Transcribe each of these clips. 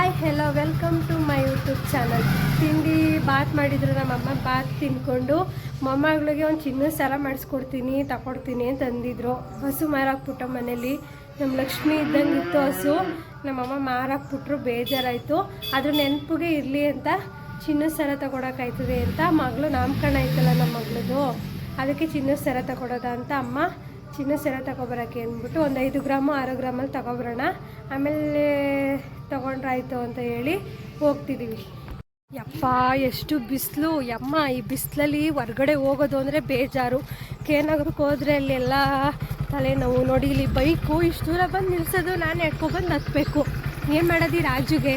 Hi hello welcome to my YouTube channel. ತಿಂಡಿ ಬಾತ್ ಮಾಡಿದ್ರು ನಮ್ಮಮ್ಮ. ಬಾತ್ ತಿಂದ್ಕೊಂಡು ಮೊಮ್ಮಗಳಿಗೆ ಒಂದು ಚಿನ್ನದ ಸರ ಮಾಡಿಸ್ಕೊಡ್ತೀನಿ ತಗೊಡ್ತೀನಿ ಅಂತ ಅಂದಿದ್ರು. ಹಸು ಮಾರಾಕ್ಬಿಟ್ಟು ಮನೇಲಿ ನಮ್ಮ ಲಕ್ಷ್ಮಿ ಇದ್ದಂಗೆ ಇತ್ತು ಹಸು. ನಮ್ಮಮ್ಮ ಮಾರಾಕ್ಬಿಟ್ರು, ಬೇಜಾರಾಯಿತು. ಅದ್ರ ನೆನಪಿಗೆ ಇರಲಿ ಅಂತ ಚಿನ್ನದ ಸರ ತಗೊಳಕ್ಕಾಯ್ತದೆ ಅಂತ ಮಗಳು ನಾಮಕರಣ ಆಯ್ತಲ್ಲ ನಮ್ಮ ಮಗಳದು, ಅದಕ್ಕೆ ಚಿನ್ನದ ಸರ ತಗೊಡೋದ ಅಂತ ಅಮ್ಮ ಚಿನ್ನದ ಸರ ತಗೊಬರೋಕ್ಕೆ ಅಂದ್ಬಿಟ್ಟು ಒಂದು 5 ಗ್ರಾಮು 6 ಗ್ರಾಮಲ್ಲಿ ತಗೊಬರೋಣ, ಆಮೇಲೆ ತೊಗೊಂಡ್ರಾಯ್ತು ಅಂತ ಹೇಳಿ ಹೋಗ್ತಿದ್ದೀವಿ. ಯಪ್ಪ ಎಷ್ಟು ಬಿಸಿಲು ಯಮ್ಮ! ಈ ಬಿಸಿಲಲ್ಲಿ ಹೊರ್ಗಡೆ ಹೋಗೋದು ಅಂದರೆ ಬೇಜಾರು. ಕೇನಗರಕ್ಕೆ ಹೋದರೆ ಅಲ್ಲೆಲ್ಲ ತಲೆನೋವು. ನೋಡಿ ಇಲ್ಲಿ ಬೈಕು ಇಷ್ಟು ದೂರ ಬಂದು ನಿಲ್ಸೋದು, ನಾನು ಎಡ್ಕೊಬಂದು ಹತ್ಬೇಕು. ಏನು ಮಾಡೋದು ರಾಜುಗೆ?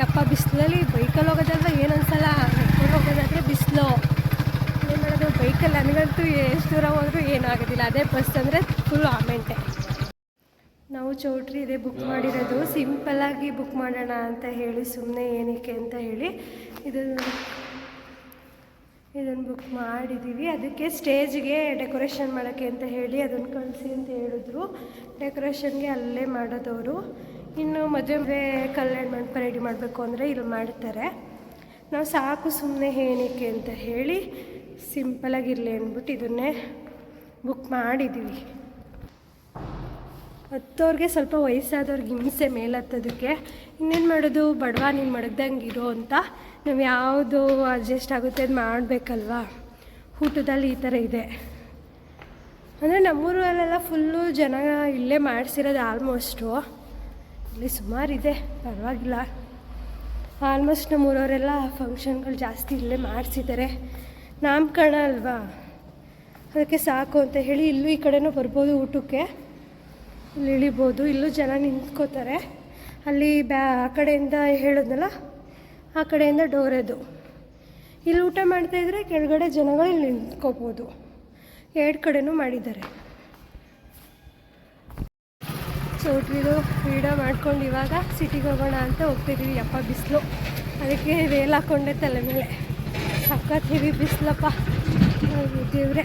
ಯಪ್ಪ ಬಿಸಿಲಲ್ಲಿ ಬೈಕಲ್ಲಿ ಹೋಗೋದಲ್ವ ಏನು ಅನ್ಸಲ್ಲ, ಎಡ್ಕೊಂಡು ಹೋಗೋದಾದರೆ ಬಿಸಿಲು. ಏನು ಮಾಡೋದು ಬೈಕಲ್ಲಿ? ನನಗಂತೂ ಎಷ್ಟು ದೂರ ಹೋದರೂ ಏನೂ ಆಗೋದಿಲ್ಲ. ಅದೇ ಬಸ್ ಅಂದರೆ ಫುಲ್ ಆಮೆಂಟೆ. ನಾವು ಚೌಟ್ರಿ ಇದೇ ಬುಕ್ ಮಾಡಿರೋದು, ಸಿಂಪಲ್ಲಾಗಿ ಬುಕ್ ಮಾಡೋಣ ಅಂತ ಹೇಳಿ, ಸುಮ್ಮನೆ ಏನಕ್ಕೆ ಅಂತ ಹೇಳಿ ಇದನ್ನು ಬುಕ್ ಮಾಡಿದ್ದೀವಿ. ಅದಕ್ಕೆ ಸ್ಟೇಜ್ಗೆ ಡೆಕೋರೇಷನ್ ಮಾಡೋಕ್ಕೆ ಅಂತ ಹೇಳಿ ಅದನ್ನು ಕಳಿಸಿ ಅಂತ ಹೇಳಿದ್ರು. ಡೆಕೋರೇಷನ್ಗೆ ಅಲ್ಲೇ ಮಾಡೋದವರು. ಇನ್ನು ಮದುವೆ ಕಲ್ಯಾಣ ಮಂಟಪ ರೆಡಿ ಮಾಡಬೇಕು ಅಂದರೆ ಇಲ್ಲಿ ಮಾಡ್ತಾರೆ. ನಾವು ಸಾಕು ಸುಮ್ಮನೆ ಏನಕ್ಕೆ ಅಂತ ಹೇಳಿ ಸಿಂಪಲಾಗಿರಲಿ ಅಂದ್ಬಿಟ್ಟು ಇದನ್ನೇ ಬುಕ್ ಮಾಡಿದ್ದೀವಿ. ಹತ್ತೋರಿಗೆ ಸ್ವಲ್ಪ ವಯಸ್ಸಾದವ್ರಿಗೆ ಹಿಂಸೆ ಮೇಲೆ ಹತ್ತೋದಕ್ಕೆ. ಇನ್ನೇನು ಮಾಡೋದು, ಬಡವ ನೀನು ಮಡಗ್ದಂಗೆ ಇರೋ ಅಂತ ನಾವು ಯಾವುದು ಅಡ್ಜಸ್ಟ್ ಆಗುತ್ತೆ ಅದು ಮಾಡಬೇಕಲ್ವಾ. ಊಟದಲ್ಲಿ ಈ ಥರ ಇದೆ ಅಂದರೆ ನಮ್ಮೂರಲ್ಲೆಲ್ಲ ಫುಲ್ಲು ಜನ ಇಲ್ಲೇ ಮಾಡಿಸಿರೋದು. ಆಲ್ಮೋಸ್ಟು ಇಲ್ಲಿ ಸುಮಾರಿದೆ, ಪರವಾಗಿಲ್ಲ. ಆಲ್ಮೋಸ್ಟ್ ನಮ್ಮೂರವರೆಲ್ಲ ಫಂಕ್ಷನ್ಗಳು ಜಾಸ್ತಿ ಇಲ್ಲೇ ಮಾಡಿಸಿದ್ದಾರೆ. ನಾಮಕರಣ ಅಲ್ವಾ, ಅದಕ್ಕೆ ಸಾಕು ಅಂತ ಹೇಳಿ ಇಲ್ಲೂ ಈ ಕಡೆನೂ ಬರ್ಬೋದು ಊಟಕ್ಕೆ. ಇಲ್ಲಿ ಇಳಿಬೋದು, ಇಲ್ಲೂ ಜನ ನಿಂತ್ಕೋತಾರೆ. ಅಲ್ಲಿ ಆ ಕಡೆಯಿಂದ ಹೇಳಿದ್ನಲ್ಲ, ಆ ಕಡೆಯಿಂದ ಡೋರದು. ಇಲ್ಲಿ ಊಟ ಮಾಡ್ತಾಯಿದ್ರೆ ಕೆಳಗಡೆ ಜನಗಳು ಇಲ್ಲಿ ನಿಂತ್ಕೋಬೋದು. 2 ಕಡೆನೂ ಮಾಡಿದ್ದಾರೆ. ಚೌಟ್ರಿದು ವೀಡಿಯೋ ಮಾಡ್ಕೊಂಡು ಇವಾಗ ಸಿಟಿಗೆ ಹೋಗೋಣ ಅಂತ ಹೋಗ್ತಿದ್ದೀವಿ. ಯಪ್ಪ ಬಿಸಿಲು, ಅದಕ್ಕೆ ವೇಲ್ ಹಾಕ್ಕೊಂಡೆ ತಲೆ ಮೇಲೆ. ಸಖತ್ ಹೆವಿ ಬಿಸಿಲಪ್ಪ ದೇವ್ರೆ.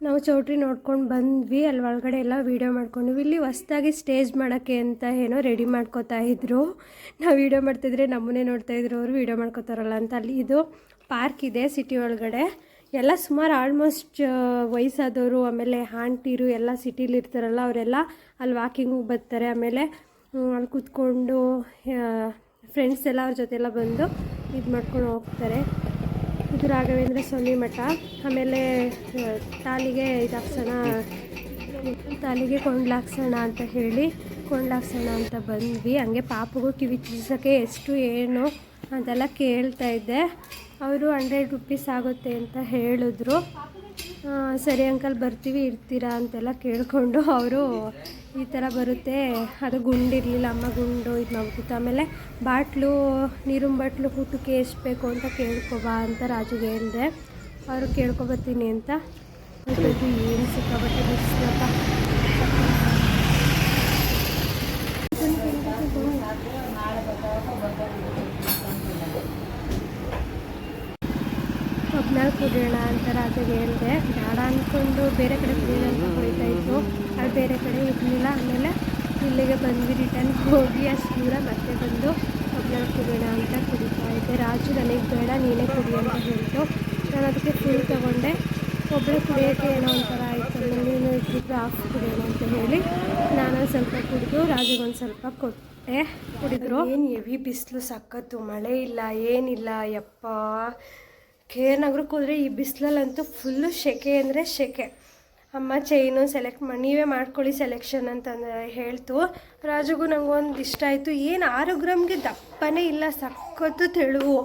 ನಾವು ಚೌಟ್ರಿ ನೋಡ್ಕೊಂಡು ಬಂದ್ವಿ. ಅಲ್ಲಿ ಒಳಗಡೆ ಎಲ್ಲ ವೀಡಿಯೋ ಮಾಡ್ಕೊಂಡ್ವಿ. ಇಲ್ಲಿ ಹೊಸ್ದಾಗಿ ಸ್ಟೇಜ್ ಮಾಡೋಕ್ಕೆ ಅಂತ ಏನೋ ರೆಡಿ ಮಾಡ್ಕೋತಾ ಇದ್ರು. ನಾವು ವೀಡಿಯೋ ಮಾಡ್ತಿದ್ರೆ ನಮ್ಮನ್ನೇ ನೋಡ್ತಾಯಿದ್ರು, ಅವರು ವೀಡಿಯೋ ಮಾಡ್ಕೋತಾರಲ್ಲ ಅಂತ. ಅಲ್ಲಿ ಇದು ಪಾರ್ಕ್ ಇದೆ ಸಿಟಿ ಒಳಗಡೆ. ಎಲ್ಲ ಸುಮಾರು ಆಲ್ಮೋಸ್ಟ್ ವಯಸ್ಸಾದವರು, ಆಮೇಲೆ ಆಂಟಿರು ಎಲ್ಲ ಸಿಟಿಲಿ ಇರ್ತಾರಲ್ಲ, ಅವರೆಲ್ಲ ಅಲ್ಲಿ ವಾಕಿಂಗಿಗೆ ಬರ್ತಾರೆ. ಆಮೇಲೆ ಅಲ್ಲಿ ಕೂತ್ಕೊಂಡು ಫ್ರೆಂಡ್ಸ್ ಎಲ್ಲ ಅವ್ರ ಜೊತೆಲ್ಲ ಬಂದು ಇದು ಮಾಡ್ಕೊಂಡು ಹೋಗ್ತಾರೆ. ಇದು ರಾಘವೇಂದ್ರ ಸ್ವಾಮಿ ಮಠ. ಆಮೇಲೆ ತಾಲಿಗೆ ತಾಲಿಗೆ ಕೊಂಡ್ಲಾಕ್ಸೋಣ ಅಂತ ಹೇಳಿ ಕೊಂಡ್ಲಾಕ್ಸೋಣ ಅಂತ ಬಂದ್ವಿ. ಹಂಗೆ ಪಾಪಗೂ ಕಿವಿ ಚೂಸೋಕ್ಕೆ ಎಷ್ಟು ಏನು ಅಂತೆಲ್ಲ ಕೇಳ್ತಾ ಇದ್ದೆ. ಅವರು 100 ರೂಪೀಸ್ ಆಗುತ್ತೆ ಅಂತ ಹೇಳಿದ್ರು. ಸರಿ ಅಂಕಲ್ ಬರ್ತೀವಿ ಇರ್ತೀರಾ ಅಂತೆಲ್ಲ ಕೇಳಿಕೊಂಡು ಅವರು ಈ ಥರ ಬರುತ್ತೆ, ಅದು ಗುಂಡಿರಲಿಲ್ಲ, ಅಮ್ಮ ಗುಂಡು ಇದು ಮಾಡ್ಬಿಟ್ಟು. ಆಮೇಲೆ ಬಾಟ್ಲು ನೀರಿನ ಬಾಟ್ಲು ಊಟಕ್ಕೆ ಎಷ್ಟು ಬೇಕು ಅಂತ ಕೇಳ್ಕೊಬಾ ಅಂತ ರಾಜುಗೆ ಹೇಳಿದೆ. ಅವರು ಕೇಳ್ಕೊಬತ್ತೀನಿ ಅಂತ. ಅದು ಏನು ಸಿಕ್ಕಾಬಟ್ಟೆ ಬಿಸಿಲಪ್ಪ. ಒಬ್ಬನಾಲ್ ಕುಡಿಯೋಣ ಅಂತ ರಾಜುಗೆ ಹೇಳಿದೆ. ಬೇಡ ಅಂದ್ಕೊಂಡು ಬೇರೆ ಕಡೆ ಕುಡಿಯೋಣ ಅಂತ ಕುಡಿತಾಯಿತ್ತು. ಅದು ಬೇರೆ ಕಡೆ ಇರಲಿಲ್ಲ. ಆಮೇಲೆ ಇಲ್ಲಿಗೆ ಬಂದ್ವಿ, ರಿಟರ್ನ್ ಹೋಗಿ ಅಷ್ಟು ದೂರ ಮತ್ತೆ ಬಂದು ಒಬ್ಬನಾಲ್ ಕುಡಿಯೋಣ ಅಂತ ಕುಡಿತಾ ಇದ್ದೆ. ರಾಜು ನನಗೆ ಬೇಡ ನೀನೇ ಕುಡಿ ಅಂತ ಹೇಳಿತು. ನಾನು ಅದಕ್ಕೆ ಫುಲ್ ತೊಗೊಂಡೆ. ಒಬ್ಬರೇ ಕುಡಿಯೋಕ್ಕೆ ಏನೋ ಒಂಥರ ಆಯಿತು. ನೀನು ಇದ್ಬಿಟ್ಟು ಹಾಫ್ ಕುಡಿಯೋಣ ಅಂತ ಹೇಳಿ ನಾನು ಸ್ವಲ್ಪ ಕುಡಿದು ರಾಜುಗೊಂದು ಸ್ವಲ್ಪ ಕೊಟ್ಟೆ. ಕುಡಿದ್ರು. ಏನು ಹೆವಿ ಬಿಸಿಲು, ಸಖತ್ತು, ಮಳೆ ಇಲ್ಲ ಏನಿಲ್ಲ. ಯಪ್ಪ ಕೇನಗರಕ್ಕೆ ಹೋದರೆ ಈ ಬಿಸಿಲಲ್ಲಂತೂ ಫುಲ್ಲು ಸೆಕೆ ಅಂದರೆ ಸೆಕೆ. ಅಮ್ಮ ಚೈನು ಸೆಲೆಕ್ಟ್ ಮಾಡಿ ನೀವೇ ಮಾಡ್ಕೊಳ್ಳಿ ಸೆಲೆಕ್ಷನ್ ಅಂತಂದು ಹೇಳ್ತು. ರಾಜುಗೂ ನಂಗೊಂದು ಇಷ್ಟ ಆಯಿತು. ಏನು 6 ಗ್ರಾಮ್ಗೆ ದಪ್ಪನೇ ಇಲ್ಲ, ಸಖತ್ತು ತೆಳುವು.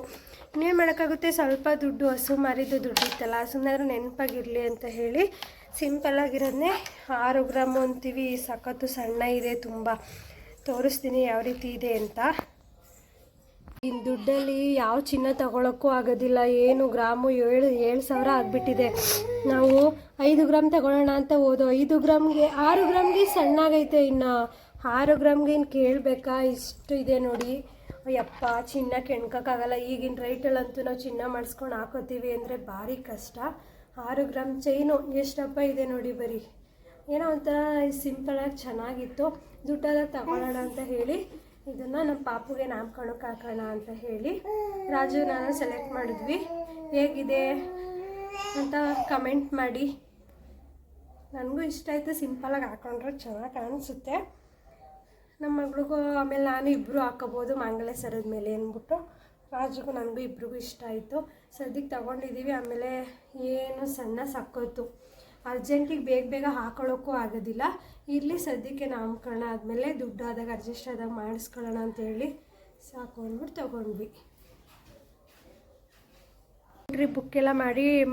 ಇನ್ನೇನು ಮಾಡೋಕ್ಕಾಗುತ್ತೆ, ಸ್ವಲ್ಪ ದುಡ್ಡು ಹಸು ಮಾರಿದ್ದು ದುಡ್ಡು ಇತ್ತಲ್ಲ, ಸುಮ್ಮನೆ ನೆನಪಾಗಿರಲಿ ಅಂತ ಹೇಳಿ ಸಿಂಪಲ್ಲಾಗಿರೋದನ್ನೇ 6 ಗ್ರಾಮು ಅಂತೀವಿ. ಸಖತ್ತು ಸಣ್ಣ ಇದೆ ತುಂಬ. ತೋರಿಸ್ತೀನಿ ಯಾವ ರೀತಿ ಇದೆ ಅಂತ. ಇನ್ನು ದುಡ್ಡಲ್ಲಿ ಯಾವ ಚಿನ್ನ ತಗೊಳ್ಳೋಕ್ಕೂ ಆಗೋದಿಲ್ಲ. ಏನು ಗ್ರಾಮು 7,000 ಆಗಿಬಿಟ್ಟಿದೆ. ನಾವು 5 ಗ್ರಾಮ್ ತಗೊಳ್ಳೋಣ ಅಂತ ಹೋದೋ, 5 ಗ್ರಾಮ್ಗೆ 6 ಗ್ರಾಮ್ಗೆ ಸಣ್ಣಾಗೈತೆ. ಇನ್ನು 6 ಗ್ರಾಮ್ಗೆ ಇನ್ನು ಕೇಳಬೇಕಾ, ಇಷ್ಟು ಇದೆ ನೋಡಿ. ಯಪ್ಪ ಚಿನ್ನ ಕೆಣ್ಕೋಕ್ಕಾಗಲ್ಲ. ಈಗಿನ ರೈಟಲ್ಲಂತೂ ನಾವು ಚಿನ್ನ ಮಾಡಿಸ್ಕೊಂಡು ಹಾಕೋತೀವಿ ಅಂದರೆ ಭಾರಿ ಕಷ್ಟ. 6 ಗ್ರಾಮ್ ಚೈನು ಎಷ್ಟಪ್ಪ ಇದೆ ನೋಡಿ. ಬರೀ ಏನೋ ಒಂಥರ ಸಿಂಪಲಾಗಿ ಚೆನ್ನಾಗಿತ್ತು. ದುಡ್ಡಾದಾಗ ತಗೊಳ್ಳೋಣ ಅಂತ ಹೇಳಿ ಇದನ್ನು ನಮ್ಮ ಪಾಪುಗೆ ನಾಮಕರಣಕ್ಕೆ ಹಾಕೋಣ ಅಂತ ಹೇಳಿ ರಾಜು ನಾನು ಸೆಲೆಕ್ಟ್ ಮಾಡಿದ್ವಿ. ಹೇಗಿದೆ ಅಂತ ಕಮೆಂಟ್ ಮಾಡಿ. ನನಗೂ ಇಷ್ಟ ಆಯಿತು, ಸಿಂಪಲಾಗಿ ಹಾಕೊಂಡ್ರೆ ಚೆನ್ನಾಗಿ ಕಾಣಿಸುತ್ತೆ. ನಮ್ಮ ಮಗಳಿಗೂ ಆಮೇಲೆ ನಾನು ಇಬ್ಬರು ಹಾಕೋಬೋದು ಮಾಂಗಲ್ಯ ಸರದ ಮೇಲೆ ಅಂದ್ಬಿಟ್ಟು ರಾಜುಗೂ ನನಗೂ ಇಬ್ರಿಗೂ ಇಷ್ಟ ಆಯಿತು. ಸದ್ಯಕ್ಕೆ ತೊಗೊಂಡಿದ್ದೀವಿ. ಆಮೇಲೆ ಏನು ಸಣ್ಣ ಸಾಕೋಯ್ತು, ಅರ್ಜೆಂಟಿಗೆ ಬೇಗ ಬೇಗ ಹಾಕೊಳ್ಳೋಕ್ಕೂ ಆಗೋದಿಲ್ಲ. ಇರಲಿ ಸದ್ಯಕ್ಕೆ ನಾಮಕರಣ ಆದಮೇಲೆ ದುಡ್ಡು ಆದಾಗ ಅಡ್ಜಸ್ಟ್ ಆದಾಗ ಮಾಡಿಸ್ಕೊಳ್ಳೋಣ ಅಂತೇಳಿ ಸಾಕು ಅಂದ್ಬಿಟ್ಟು ತೊಗೊಂಡ್ವಿ. ಬುಕ್ಕೆಲ್ಲ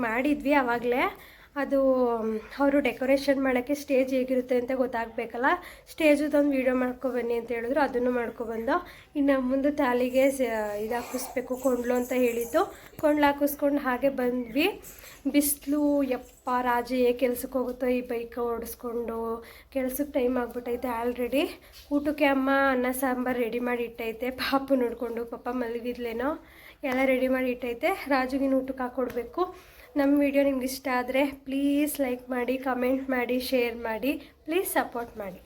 ಮಾಡಿದ್ವಿ ಆವಾಗಲೇ. ಅದು ಅವರು ಡೆಕೋರೇಷನ್ ಮಾಡೋಕ್ಕೆ ಸ್ಟೇಜ್ ಹೇಗಿರುತ್ತೆ ಅಂತ ಗೊತ್ತಾಗಬೇಕಲ್ಲ, ಸ್ಟೇಜದೊಂದು ವೀಡಿಯೋ ಮಾಡ್ಕೊಬನ್ನಿ ಅಂತ ಹೇಳಿದ್ರು, ಅದನ್ನು ಮಾಡ್ಕೊಬಂದು. ಇನ್ನು ಮುಂದೆ ತಾಲಿಗೆ ಇದು ಹಾಕಿಸ್ಬೇಕು ಕೊಂಡ್ಲು ಅಂತ ಹೇಳಿತ್ತು. ಕೊಂಡ್ಲು ಹಾಕಿಸ್ಕೊಂಡು ಹಾಗೆ ಬಂದ್ವಿ. ಬಿಸಿಲು ಯಪ್ಪ ರಾಜು ಕೆಲ್ಸಕ್ಕೆ ಹೋಗುತ್ತೋ ಈ ಬೈಕ್ ಓಡಿಸ್ಕೊಂಡು, ಕೆಲ್ಸಕ್ಕೆ ಟೈಮ್ ಆಗಿಬಿಟ್ಟೈತೆ ಆಲ್ರೆಡಿ. ಊಟಕ್ಕೆ ಅಮ್ಮ ಅನ್ನ ಸಾಂಬಾರು ರೆಡಿ ಮಾಡಿ ಇಟ್ಟೈತೆ. ಪಾಪು ನೋಡಿಕೊಂಡು ಪಾಪ ಮಲಗಿದ್ಲೇನೋ, ಎಲ್ಲ ರೆಡಿ ಮಾಡಿ ಇಟ್ಟೈತೆ. ರಾಜುಗಿನ ಊಟಕ್ಕೆ ಹಾಕ್ಕೊಡ್ಬೇಕು. ನಮ್ಮ ವಿಡಿಯೋ ನಿಮ್ಗೆ ಇಷ್ಟ ಆದರೆ ಪ್ಲೀಸ್ ಲೈಕ್ ಮಾಡಿ, ಕಮೆಂಟ್ ಮಾಡಿ, ಶೇರ್ ಮಾಡಿ, ಪ್ಲೀಸ್ ಸಪೋರ್ಟ್ ಮಾಡಿ.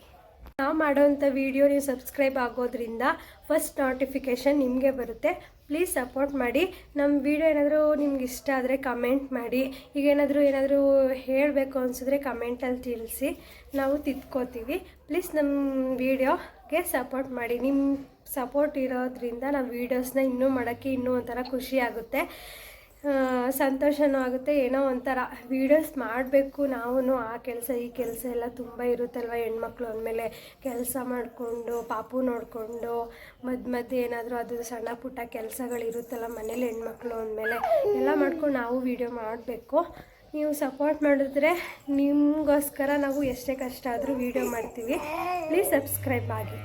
ನಾವು ಮಾಡೋವಂಥ ವಿಡಿಯೋ ನೀವು ಸಬ್ಸ್ಕ್ರೈಬ್ ಆಗೋದ್ರಿಂದ ಫಸ್ಟ್ ನೋಟಿಫಿಕೇಷನ್ ನಿಮಗೆ ಬರುತ್ತೆ. ಪ್ಲೀಸ್ ಸಪೋರ್ಟ್ ಮಾಡಿ. ನಮ್ಮ ವಿಡಿಯೋ ಏನಾದರೂ ನಿಮ್ಗೆ ಇಷ್ಟ ಆದರೆ ಕಮೆಂಟ್ ಮಾಡಿ. ಈಗ ಏನಾದರೂ ಹೇಳಬೇಕು ಅನಿಸಿದ್ರೆ ಕಮೆಂಟಲ್ಲಿ ತಿಳಿಸಿ, ನಾವು ತಿದ್ಕೋತೀವಿ. ಪ್ಲೀಸ್ ನಮ್ಮ ವಿಡಿಯೋಗೆ ಸಪೋರ್ಟ್ ಮಾಡಿ. ನಿಮ್ಮ ಸಪೋರ್ಟ್ ಇರೋದ್ರಿಂದ ನಾವು ವೀಡಿಯೋಸ್ನ ಇನ್ನೂ ಮಾಡೋಕ್ಕೆ ಇನ್ನೂ ಒಂಥರ ಖುಷಿ ಆಗುತ್ತೆ, ಸಂತೋಷನೂ ಆಗುತ್ತೆ. ಏನೋ ಒಂಥರ ವೀಡಿಯೋಸ್ ಮಾಡಬೇಕು ನಾವು. ಆ ಕೆಲಸ ಈ ಕೆಲಸ ಎಲ್ಲ ತುಂಬ ಇರುತ್ತಲ್ವ ಹೆಣ್ಮಕ್ಳು ಅಂದಮೇಲೆ. ಕೆಲಸ ಮಾಡಿಕೊಂಡು ಪಾಪು ನೋಡಿಕೊಂಡು ಮಧ್ಯೆ ಏನಾದರೂ ಅದು ಸಣ್ಣ ಪುಟ್ಟ ಕೆಲಸಗಳಿರುತ್ತಲ್ಲ ಮನೇಲಿ ಹೆಣ್ಮಕ್ಳು ಅಂದಮೇಲೆ, ಎಲ್ಲ ಮಾಡ್ಕೊಂಡು ನಾವು ವೀಡಿಯೋ ಮಾಡಬೇಕು. ನೀವು ಸಪೋರ್ಟ್ ಮಾಡಿದ್ರೆ ನಿಮಗೋಸ್ಕರ ನಾವು ಎಷ್ಟೇ ಕಷ್ಟ ಆದರೂ ವೀಡಿಯೋ ಮಾಡ್ತೀವಿ. ಪ್ಲೀಸ್ ಸಬ್ಸ್ಕ್ರೈಬ್ ಆಗಿ.